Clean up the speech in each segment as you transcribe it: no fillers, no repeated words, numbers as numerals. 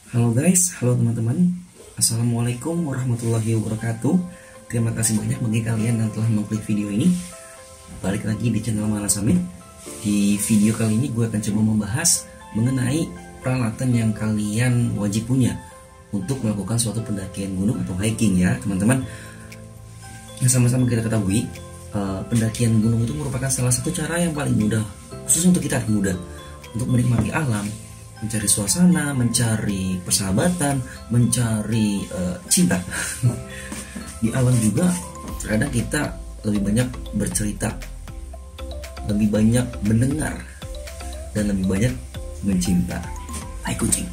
Halo guys, halo teman-teman. Assalamualaikum warahmatullahi wabarakatuh. Terima kasih banyak bagi kalian yang telah mengklik video ini. Balik lagi di channel Malas Amin. Di video kali ini gue akan coba membahas mengenai peralatan yang kalian wajib punya untuk melakukan suatu pendakian gunung atau hiking ya teman-teman. Yang sama-sama kita ketahui, pendakian gunung itu merupakan salah satu cara yang paling mudah, khusus untuk kita mudah, untuk menikmati alam, mencari suasana, mencari persahabatan, mencari cinta. Di alam juga kadang kita lebih banyak bercerita, lebih banyak mendengar, dan lebih banyak mencinta. Hai kucing.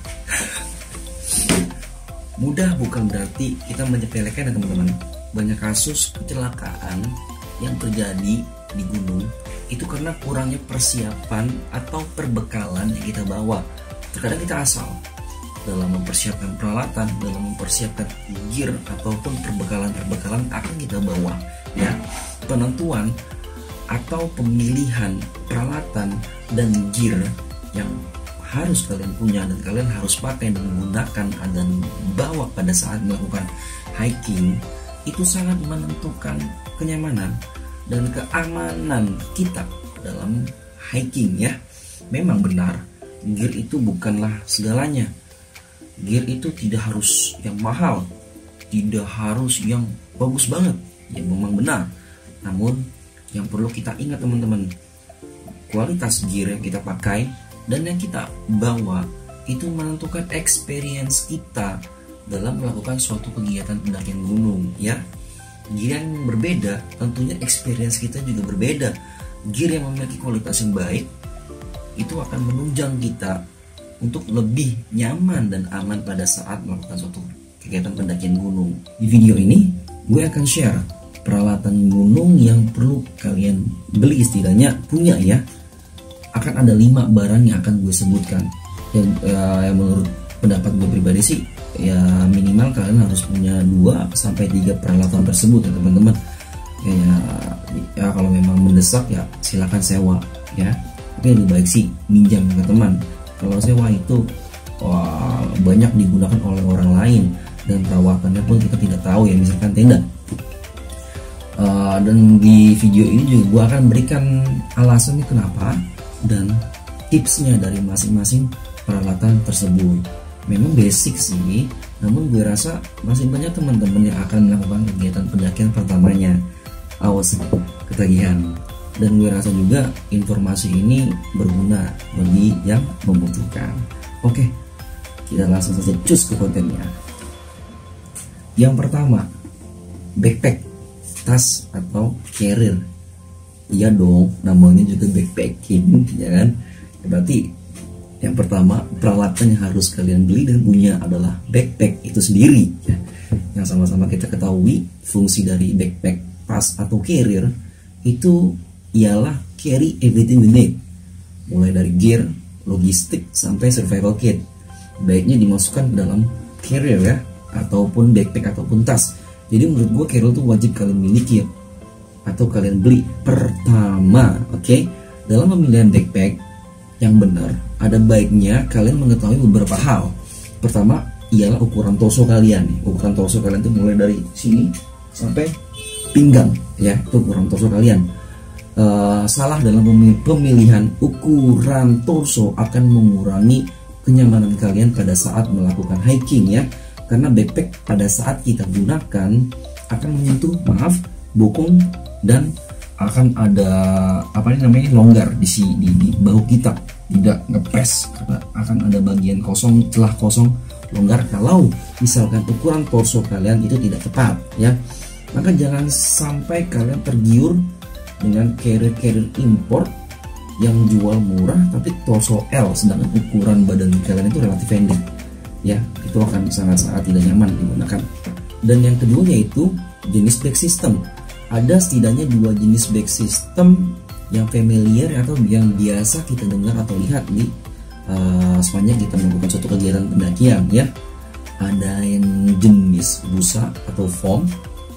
Mudah bukan berarti kita menyepelekan ya teman-teman. Banyak kasus kecelakaan yang terjadi di gunung itu karena kurangnya persiapan atau perbekalan yang kita bawa. Terkadang kita asal dalam mempersiapkan peralatan, dalam mempersiapkan gear ataupun perbekalan akan kita bawa ya. Penentuan atau pemilihan peralatan dan gear yang harus kalian punya dan kalian harus pakai dan menggunakan dan bawa pada saat melakukan hiking itu sangat menentukan kenyamanan dan keamanan kita dalam hiking ya. Memang benar, gear itu bukanlah segalanya. Gear itu tidak harus yang mahal, tidak harus yang bagus banget. Ya memang benar. Namun yang perlu kita ingat teman-teman, kualitas gear yang kita pakai dan yang kita bawa itu menentukan experience kita dalam melakukan suatu kegiatan pendakian gunung ya. Gear yang berbeda tentunya experience kita juga berbeda. Gear yang memiliki kualitas yang baik itu akan menunjang kita untuk lebih nyaman dan aman pada saat melakukan suatu kegiatan pendakian gunung. Di video ini gue akan share peralatan gunung yang perlu kalian beli, istilahnya punya ya. Akan ada 5 barang yang akan gue sebutkan yang menurut pendapat gue pribadi sih ya minimal kalian harus punya 2-3 peralatan tersebut ya teman-teman. Ya kalau memang mendesak ya silakan sewa ya. Tapi lebih baik sih minjam ke teman. Kalau sewa itu banyak digunakan oleh orang lain dan perawatannya pun kita tidak tahu ya, misalkan tenda. Dan di video ini juga gue akan berikan alasannya kenapa dan tipsnya dari masing-masing peralatan tersebut. Memang basic sih, namun gue rasa masih banyak teman-teman yang akan melakukan kegiatan pendakian pertamanya. Awas ketagihan. Dan gue rasa juga informasi ini berguna bagi yang membutuhkan. Oke, kita langsung saja cus ke kontennya. Yang pertama, backpack, tas atau carrier. Iya dong, namanya juga backpacking, ya kan? Berarti yang pertama peralatan yang harus kalian beli dan punya adalah backpack itu sendiri. Ya. Yang sama-sama kita ketahui fungsi dari backpack, tas atau carrier itu ialah carry everything we need, mulai dari gear, logistik sampai survival kit. Baiknya dimasukkan ke dalam carrier ya, ataupun backpack ataupun tas. Jadi menurut gue carrier itu wajib kalian miliki ya, atau kalian beli. Pertama, oke, dalam pemilihan backpack yang benar, ada baiknya kalian mengetahui beberapa hal. Pertama ialah ukuran torso kalian. Ukuran torso kalian itu mulai dari sini sampai pinggang ya, itu ukuran torso kalian. Salah dalam pemilihan ukuran torso akan mengurangi kenyamanan kalian pada saat melakukan hiking ya, karena backpack pada saat kita gunakan akan menyentuh bokong dan akan ada longgar di bahu kita, tidak ngepres karena akan ada bagian kosong, celah kosong longgar kalau misalkan ukuran torso kalian itu tidak tepat ya. Maka jangan sampai kalian tergiur dengan carrier import yang jual murah tapi torso L sedangkan ukuran badan kalian itu relatif pendek ya, itu akan sangat-sangat tidak nyaman digunakan. Dan yang kedua yaitu jenis bag system. Ada setidaknya 2 jenis bag system yang familiar atau yang biasa kita dengar atau lihat di sepanjang kita melakukan suatu kegiatan pendakian ya. Ada yang jenis busa atau foam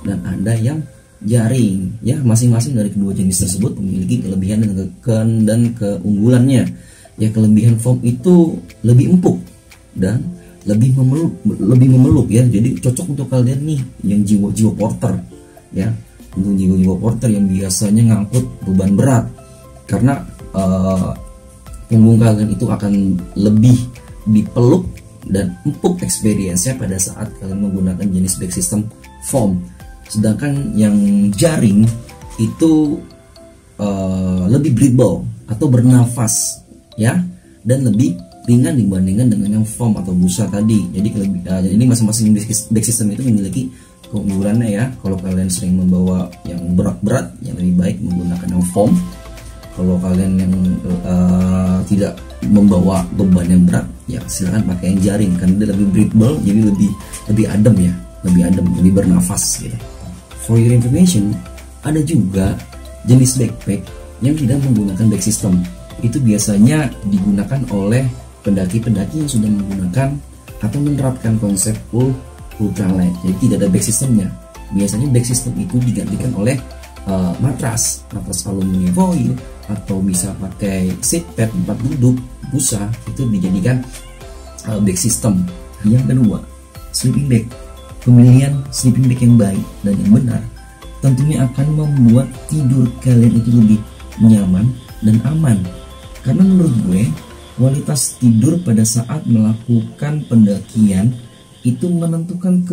dan ada yang jaring ya. Masing-masing dari kedua jenis tersebut memiliki kelebihan dan keunggulannya ya. Kelebihan foam itu lebih empuk dan lebih memeluk ya. Jadi cocok untuk kalian nih yang jiwa-jiwa porter ya, untuk jiwa-jiwa porter yang biasanya ngangkut beban berat, karena punggung kalian itu akan lebih dipeluk dan empuk experience-nya pada saat kalian menggunakan jenis back system foam. Sedangkan yang jaring itu lebih breathable atau bernafas ya, dan lebih ringan dibandingkan dengan yang foam atau busa tadi. Jadi masing-masing back system itu memiliki keunggulannya ya. Kalau kalian sering membawa yang berat-berat, yang lebih baik menggunakan yang foam. Kalau kalian yang tidak membawa beban yang berat, ya silakan pakai yang jaring, karena dia lebih breathable, jadi lebih adem ya, lebih bernafas gitu. For your information, ada juga jenis backpack yang tidak menggunakan back system. Itu biasanya digunakan oleh pendaki-pendaki yang sudah menggunakan atau menerapkan konsep ultralight. Jadi tidak ada back systemnya. Biasanya back system itu digantikan oleh matras aluminium foil, atau bisa pakai seat pad tempat duduk busa, itu dijadikan back system. Yang kedua, sleeping bag. Pemilihan sleeping bag yang baik dan yang benar tentunya akan membuat tidur kalian itu lebih nyaman dan aman. Karena menurut gue, kualitas tidur pada saat melakukan pendakian itu menentukan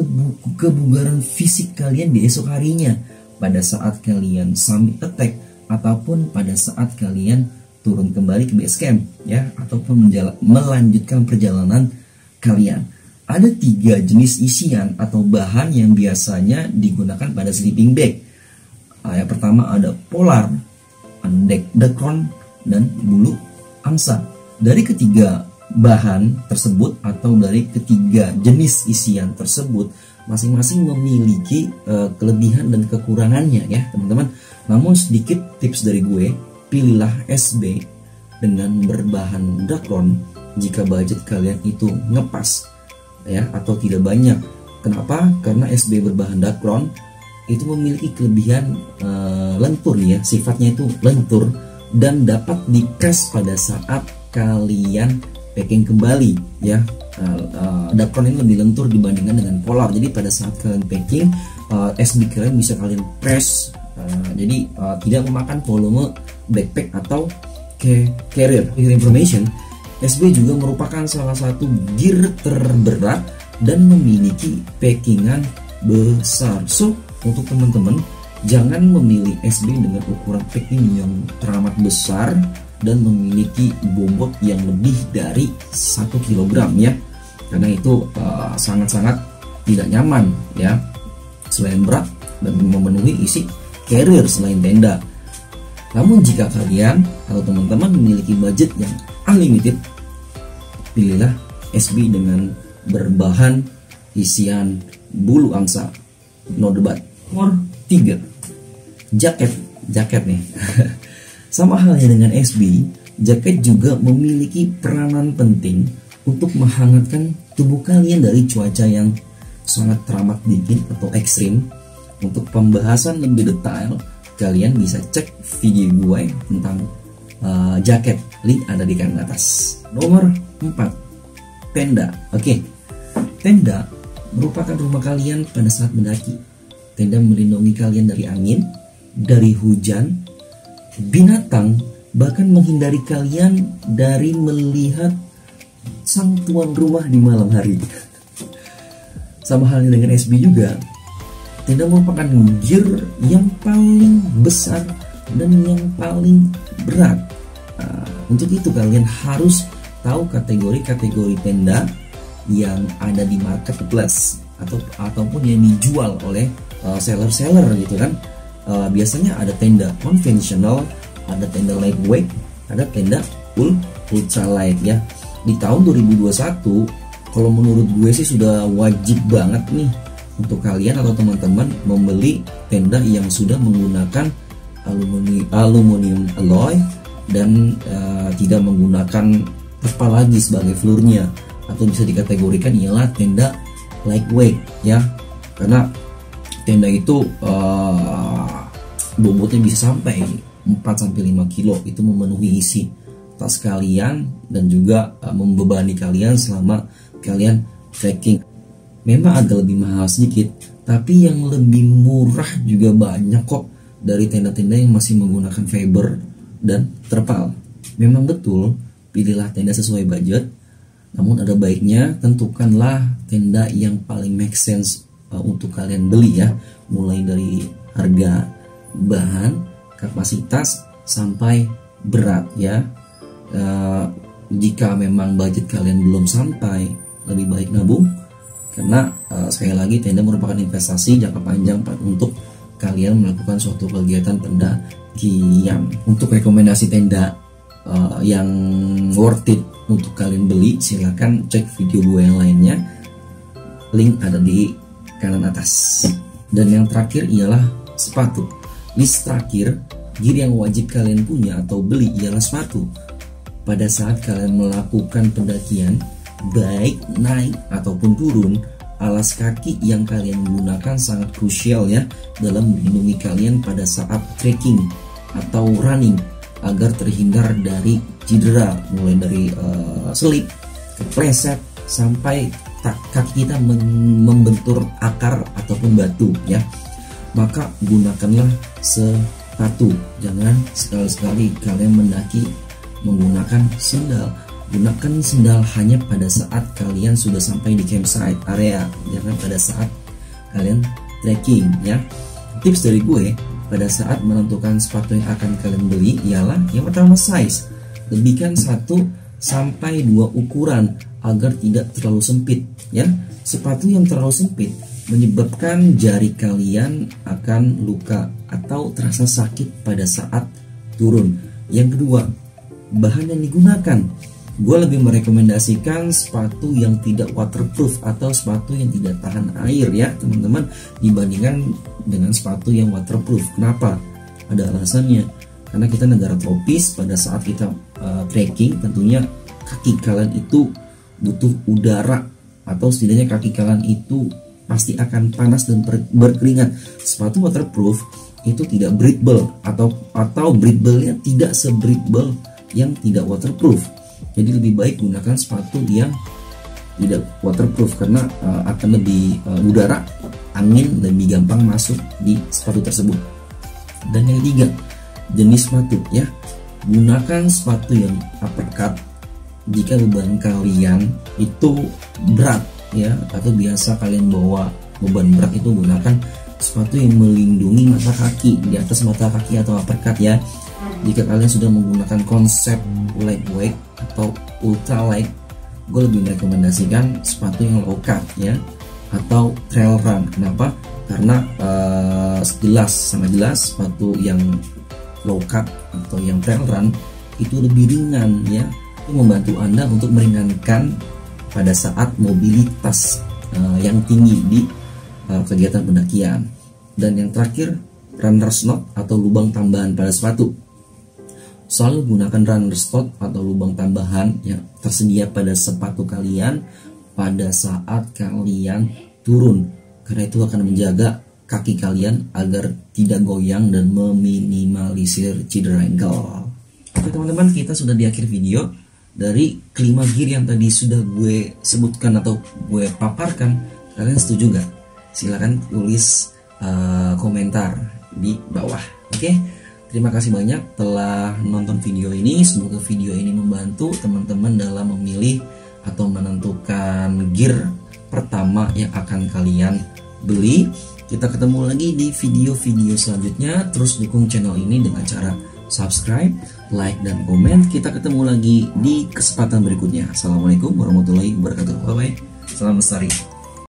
kebugaran fisik kalian di esok harinya, pada saat kalian summit attack ataupun pada saat kalian turun kembali ke base camp ya, ataupun melanjutkan perjalanan kalian. Ada 3 jenis isian atau bahan yang biasanya digunakan pada sleeping bag. Yang pertama ada polar, Dacron, dan bulu angsa. Dari ketiga bahan tersebut atau dari ketiga jenis isian tersebut, masing-masing memiliki kelebihan dan kekurangannya ya teman-teman. Namun sedikit tips dari gue, pilihlah SB dengan berbahan Dacron jika budget kalian itu ngepas ya, atau tidak banyak. Kenapa? Karena SB berbahan Dacron itu memiliki kelebihan lentur ya, sifatnya itu lentur dan dapat di-press pada saat kalian packing kembali ya. Dacron ini lebih lentur dibandingkan dengan polar. Jadi pada saat kalian packing, SB kalian bisa kalian press, jadi tidak memakan volume backpack atau carrier. Information, SB juga merupakan salah satu gear terberat dan memiliki packingan besar. So, untuk teman-teman, jangan memilih SB dengan ukuran packing yang teramat besar dan memiliki bobot yang lebih dari 1 kg ya, karena itu sangat-sangat tidak nyaman ya, selain berat dan memenuhi isi carrier selain tenda. Namun jika kalian atau teman-teman memiliki budget yang unlimited, pilihlah SB dengan berbahan isian bulu angsa, no debat. Nomor 3, jaket nih. Sama halnya dengan SB, jaket juga memiliki peranan penting untuk menghangatkan tubuh kalian dari cuaca yang sangat teramat dingin atau ekstrim. Untuk pembahasan lebih detail, kalian bisa cek video gue tentang jaket, link ada di kanan atas. Nomor 4, tenda. Oke, tenda merupakan rumah kalian pada saat mendaki. Tenda melindungi kalian dari angin, dari hujan, binatang, bahkan menghindari kalian dari melihat sang tuan rumah di malam hari. Sama halnya dengan SB juga, tenda merupakan gear yang paling besar dan yang paling berat. Untuk itu kalian harus tahu kategori-kategori tenda yang ada di marketplace ataupun yang dijual oleh seller-seller gitu kan. Biasanya ada tenda konvensional, ada tenda lightweight, ada tenda ultralight ya. Di tahun 2021, kalau menurut gue sih sudah wajib banget nih untuk kalian atau teman-teman membeli tenda yang sudah menggunakan aluminium alloy dan tidak menggunakan terpal lagi sebagai floornya, atau bisa dikategorikan ialah tenda lightweight ya, karena tenda itu bobotnya bisa sampai 4-5 kilo. Itu memenuhi isi tas kalian dan juga membebani kalian selama kalian trekking. Memang agak lebih mahal sedikit, tapi yang lebih murah juga banyak kok dari tenda-tenda yang masih menggunakan fiber dan terpal. Memang betul, pilihlah tenda sesuai budget, namun ada baiknya tentukanlah tenda yang paling make sense untuk kalian beli ya, mulai dari harga, bahan, kapasitas, sampai berat ya. Jika memang budget kalian belum sampai, lebih baik nabung, karena sekali lagi tenda merupakan investasi jangka panjang untuk kalian melakukan suatu kegiatan pendakian. Untuk rekomendasi tenda yang worth it untuk kalian beli, silahkan cek video gue yang lainnya, link ada di kanan atas. Dan yang terakhir ialah sepatu. List terakhir, gear yang wajib kalian punya atau beli ialah sepatu. Pada saat kalian melakukan pendakian, baik naik ataupun turun, alas kaki yang kalian gunakan sangat krusial ya dalam melindungi kalian pada saat trekking atau running, agar terhindar dari cedera, mulai dari selip, kepleset, sampai kaki kita membentur akar ataupun batu ya. Maka gunakanlah sepatu. Jangan sekali-sekali kalian mendaki menggunakan sendal. Gunakan sendal hanya pada saat kalian sudah sampai di campsite area, jangan pada saat kalian trekking ya. Tips dari gue pada saat menentukan sepatu yang akan kalian beli ialah yang pertama, size. Lebihkan 1 sampai 2 ukuran agar tidak terlalu sempit ya. Sepatu yang terlalu sempit menyebabkan jari kalian akan luka atau terasa sakit pada saat turun. Yang kedua, bahan yang digunakan. Gue lebih merekomendasikan sepatu yang tidak waterproof atau sepatu yang tidak tahan air ya teman-teman, dibandingkan dengan sepatu yang waterproof. Kenapa? Ada alasannya. Karena kita negara tropis, pada saat kita trekking tentunya kaki kalian itu butuh udara, atau setidaknya kaki kalian itu pasti akan panas dan berkeringat. Sepatu waterproof itu tidak breathable, atau breathable-nya tidak se-breathable yang tidak waterproof. Jadi lebih baik gunakan sepatu yang tidak waterproof, karena akan lebih udara, angin lebih gampang masuk di sepatu tersebut. Dan yang ketiga, jenis sepatu ya. Gunakan sepatu yang uppercut jika beban kalian itu berat ya, atau biasa kalian bawa beban berat, itu gunakan sepatu yang melindungi mata kaki, di atas mata kaki atau uppercut ya. Jika kalian sudah menggunakan konsep lightweight atau ultra light, gue lebih merekomendasikan sepatu yang low cut ya, atau trail run. Kenapa? Karena sangat jelas sepatu yang low cut atau yang trail run itu lebih ringan ya, itu membantu Anda untuk meringankan pada saat mobilitas yang tinggi di kegiatan pendakian. Dan yang terakhir, runner's knot atau lubang tambahan pada sepatu. Selalu gunakan runner's knot atau lubang tambahan yang tersedia pada sepatu kalian pada saat kalian turun, karena itu akan menjaga kaki kalian agar tidak goyang dan meminimalisir cedera ankle. Oke teman-teman, kita sudah di akhir video. Dari kelima gear yang tadi sudah gue sebutkan atau gue paparkan, kalian setuju gak? Silahkan tulis komentar di bawah. Oke, terima kasih banyak telah nonton video ini. Semoga video ini membantu teman-teman dalam memilih atau menentukan gear pertama yang akan kalian beli. Kita ketemu lagi di video-video selanjutnya. Terus dukung channel ini dengan cara subscribe, like, dan komen. Kita ketemu lagi di kesempatan berikutnya. Assalamualaikum warahmatullahi wabarakatuh. Bye bye. Salam lestari.